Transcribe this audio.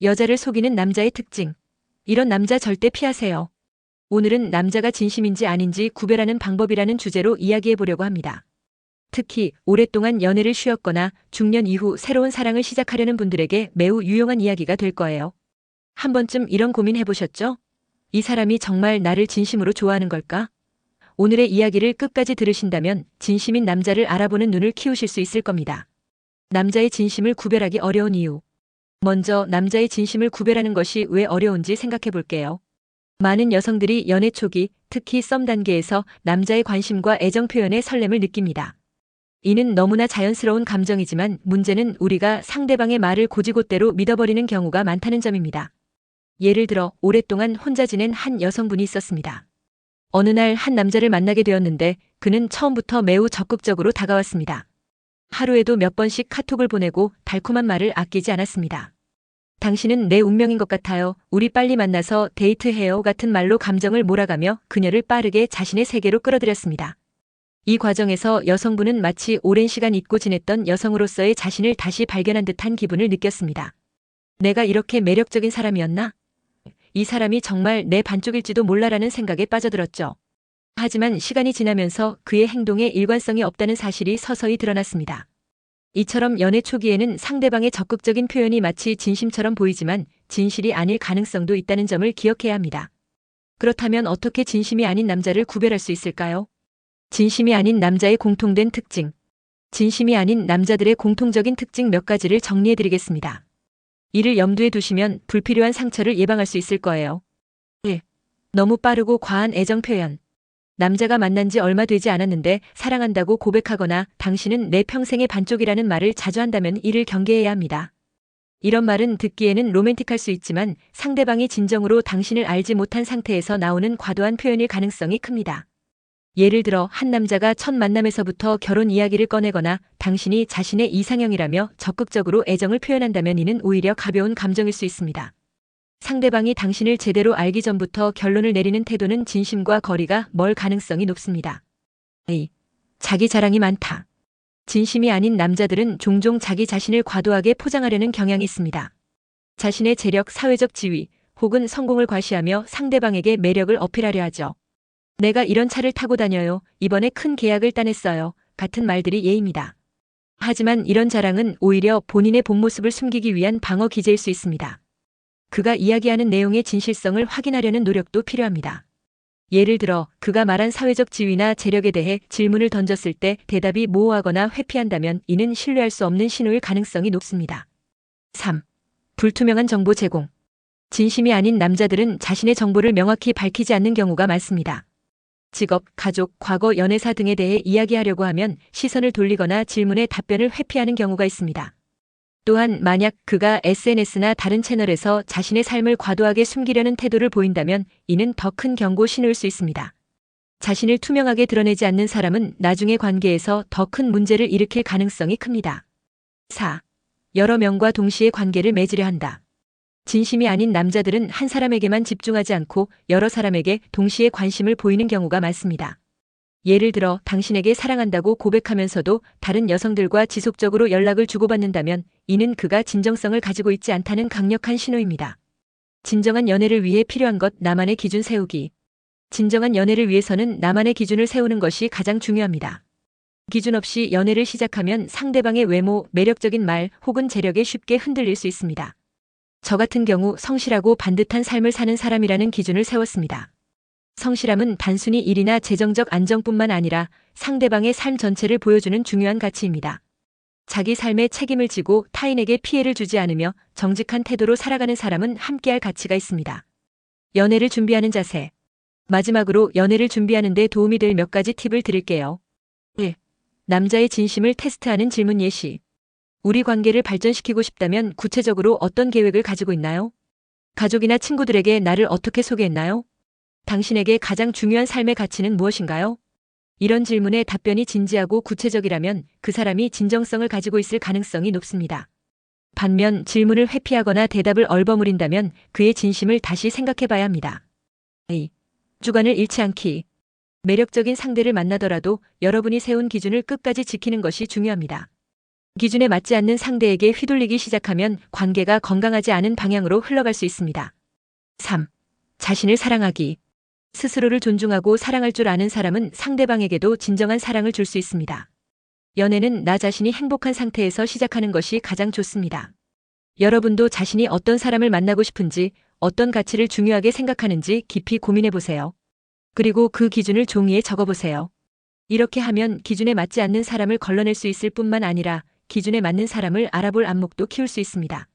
여자를 속이는 남자의 특징. 이런 남자 절대 피하세요. 오늘은 남자가 진심인지 아닌지 구별하는 방법이라는 주제로 이야기해 보려고 합니다. 특히 오랫동안 연애를 쉬었거나 중년 이후 새로운 사랑을 시작하려는 분들에게 매우 유용한 이야기가 될 거예요. 한 번쯤 이런 고민 해보셨죠? 이 사람이 정말 나를 진심으로 좋아하는 걸까? 오늘의 이야기를 끝까지 들으신다면 진심인 남자를 알아보는 눈을 키우실 수 있을 겁니다. 남자의 진심을 구별하기 어려운 이유. 먼저 남자의 진심을 구별하는 것이 왜 어려운지 생각해 볼게요. 많은 여성들이 연애 초기, 특히 썸 단계에서 남자의 관심과 애정 표현에 설렘을 느낍니다. 이는 너무나 자연스러운 감정이지만 문제는 우리가 상대방의 말을 곧이곧대로 믿어버리는 경우가 많다는 점입니다. 예를 들어 오랫동안 혼자 지낸 한 여성분이 있었습니다. 어느 날 한 남자를 만나게 되었는데 그는 처음부터 매우 적극적으로 다가왔습니다. 하루에도 몇 번씩 카톡을 보내고 달콤한 말을 아끼지 않았습니다. 당신은 내 운명인 것 같아요. 우리 빨리 만나서 데이트해요. 같은 말로 감정을 몰아가며 그녀를 빠르게 자신의 세계로 끌어들였습니다. 이 과정에서 여성분은 마치 오랜 시간 잊고 지냈던 여성으로서의 자신을 다시 발견한 듯한 기분을 느꼈습니다. 내가 이렇게 매력적인 사람이었나? 이 사람이 정말 내 반쪽일지도 몰라라는 생각에 빠져들었죠. 하지만 시간이 지나면서 그의 행동에 일관성이 없다는 사실이 서서히 드러났습니다. 이처럼 연애 초기에는 상대방의 적극적인 표현이 마치 진심처럼 보이지만 진실이 아닐 가능성도 있다는 점을 기억해야 합니다. 그렇다면 어떻게 진심이 아닌 남자를 구별할 수 있을까요? 진심이 아닌 남자의 공통된 특징. 진심이 아닌 남자들의 공통적인 특징 몇 가지를 정리해드리겠습니다. 이를 염두에 두시면 불필요한 상처를 예방할 수 있을 거예요. 1. 너무 빠르고 과한 애정 표현. 남자가 만난 지 얼마 되지 않았는데 사랑한다고 고백하거나 당신은 내 평생의 반쪽이라는 말을 자주 한다면 이를 경계해야 합니다. 이런 말은 듣기에는 로맨틱할 수 있지만 상대방이 진정으로 당신을 알지 못한 상태에서 나오는 과도한 표현일 가능성이 큽니다. 예를 들어 한 남자가 첫 만남에서부터 결혼 이야기를 꺼내거나 당신이 자신의 이상형이라며 적극적으로 애정을 표현한다면 이는 오히려 가벼운 감정일 수 있습니다. 상대방이 당신을 제대로 알기 전부터 결론을 내리는 태도는 진심과 거리가 멀 가능성이 높습니다. 2. 자기 자랑이 많다. 진심이 아닌 남자들은 종종 자기 자신을 과도하게 포장하려는 경향이 있습니다. 자신의 재력, 사회적 지위 혹은 성공을 과시하며 상대방에게 매력을 어필하려 하죠. 내가 이런 차를 타고 다녀요. 이번에 큰 계약을 따냈어요. 같은 말들이 예입니다. 하지만 이런 자랑은 오히려 본인의 본 모습을 숨기기 위한 방어 기제일 수 있습니다. 그가 이야기하는 내용의 진실성을 확인하려는 노력도 필요합니다. 예를 들어 그가 말한 사회적 지위나 재력에 대해 질문을 던졌을 때 대답이 모호하거나 회피한다면 이는 신뢰할 수 없는 신호일 가능성이 높습니다. 3. 불투명한 정보 제공. 진심이 아닌 남자들은 자신의 정보를 명확히 밝히지 않는 경우가 많습니다. 직업, 가족, 과거, 연애사 등에 대해 이야기하려고 하면 시선을 돌리거나 질문에 답변을 회피하는 경우가 있습니다. 또한 만약 그가 SNS나 다른 채널에서 자신의 삶을 과도하게 숨기려는 태도를 보인다면 이는 더 큰 경고 신호일 수 있습니다. 자신을 투명하게 드러내지 않는 사람은 나중의 관계에서 더 큰 문제를 일으킬 가능성이 큽니다. 4. 여러 명과 동시에 관계를 맺으려 한다. 진심이 아닌 남자들은 한 사람에게만 집중하지 않고 여러 사람에게 동시에 관심을 보이는 경우가 많습니다. 예를 들어 당신에게 사랑한다고 고백하면서도 다른 여성들과 지속적으로 연락을 주고받는다면 이는 그가 진정성을 가지고 있지 않다는 강력한 신호입니다. 진정한 연애를 위해 필요한 것 나만의 기준 세우기. 진정한 연애를 위해서는 나만의 기준을 세우는 것이 가장 중요합니다. 기준 없이 연애를 시작하면 상대방의 외모, 매력적인 말 혹은 재력에 쉽게 흔들릴 수 있습니다. 저 같은 경우 성실하고 반듯한 삶을 사는 사람이라는 기준을 세웠습니다. 성실함은 단순히 일이나 재정적 안정뿐만 아니라 상대방의 삶 전체를 보여주는 중요한 가치입니다. 자기 삶에 책임을 지고 타인에게 피해를 주지 않으며 정직한 태도로 살아가는 사람은 함께할 가치가 있습니다. 연애를 준비하는 자세. 마지막으로 연애를 준비하는 데 도움이 될 몇 가지 팁을 드릴게요. 1. 남자의 진심을 테스트하는 질문 예시. 우리 관계를 발전시키고 싶다면 구체적으로 어떤 계획을 가지고 있나요? 가족이나 친구들에게 나를 어떻게 소개했나요? 당신에게 가장 중요한 삶의 가치는 무엇인가요? 이런 질문에 답변이 진지하고 구체적이라면 그 사람이 진정성을 가지고 있을 가능성이 높습니다. 반면 질문을 회피하거나 대답을 얼버무린다면 그의 진심을 다시 생각해 봐야 합니다. 2. 주관을 잃지 않기. 매력적인 상대를 만나더라도 여러분이 세운 기준을 끝까지 지키는 것이 중요합니다. 기준에 맞지 않는 상대에게 휘둘리기 시작하면 관계가 건강하지 않은 방향으로 흘러갈 수 있습니다. 3. 자신을 사랑하기. 스스로를 존중하고 사랑할 줄 아는 사람은 상대방에게도 진정한 사랑을 줄 수 있습니다. 연애는 나 자신이 행복한 상태에서 시작하는 것이 가장 좋습니다. 여러분도 자신이 어떤 사람을 만나고 싶은지, 어떤 가치를 중요하게 생각하는지 깊이 고민해 보세요. 그리고 그 기준을 종이에 적어 보세요. 이렇게 하면 기준에 맞지 않는 사람을 걸러낼 수 있을 뿐만 아니라 기준에 맞는 사람을 알아볼 안목도 키울 수 있습니다.